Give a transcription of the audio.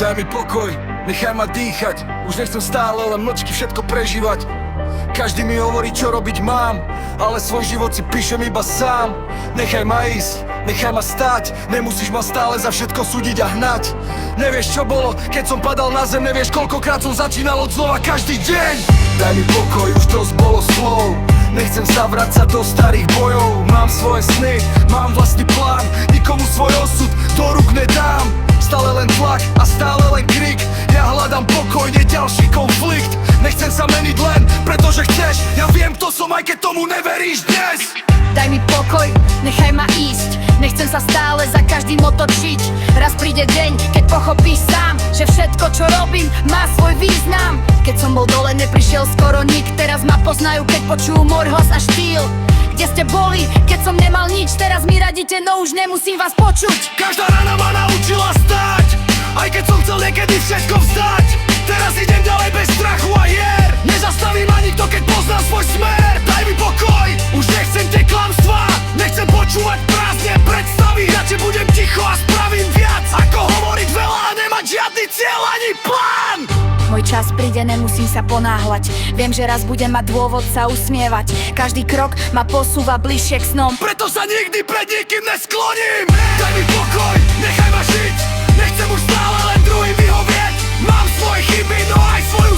Daj mi pokoj, nechaj ma dýchať. Už nechcem stále len mlčky všetko prežívať. Každý mi hovorí, čo robiť mám, ale svoj život si píšem iba sám. Nechaj ma ísť, nechaj ma stáť. Nemusíš ma stále za všetko súdiť a hnať. Nevieš, čo bolo, keď som padal na zem. Nevieš, koľkokrát som začínal od znova každý deň. Daj mi pokoj, už dosť bolo slov. Nechcem sa vrácať do starých bojov. Mám svoje sny, mám vlastný plán. Nikomu svoj osud do rúk nedám. Stále len tlak a stále len krik. Ja hľadám pokoj, nie ďalší konflikt. Nechcem sa meniť len, pretože chceš. Ja viem, kto som, aj keď tomu neveríš dnes. Daj mi pokoj, nechaj ma ísť. Nechcem sa stále za každým otočiť. Raz príde deň, keď pochopíš sám, že všetko, čo robím, má svoj význam. Keď som bol dole, neprišiel skoro nik. Teraz ma poznajú, keď počujú môj hlas a štýl. Kde ste boli, keď som nemal nič? Teraz mi radíte, no už nemusím vás počuť. Každá rana ma naučila stáť, aj keď som chcel niekedy všetko vzdať. Teraz idem ďalej bez strachu a hier. Nezastaví ma nikto, keď poznám svoj smer. Daj mi pokoj, už nechcem tie klamstvá. Nechcem počúvať prázdne predstavy. Radšej budem ticho a spravím viac, ako hovoriť veľa a nemať žiadny cieľ ani plán. Môj čas príde, nemusím sa ponáhľať. Viem, že raz budem mať dôvod sa usmievať. Každý krok ma posúva bližšie k snom. Preto sa nikdy pred nikým neskloním. Daj mi pokoj, nechaj ma žiť. Nechcem už stále len druhým vyhovieť. Mám svoje chyby, no aj svoju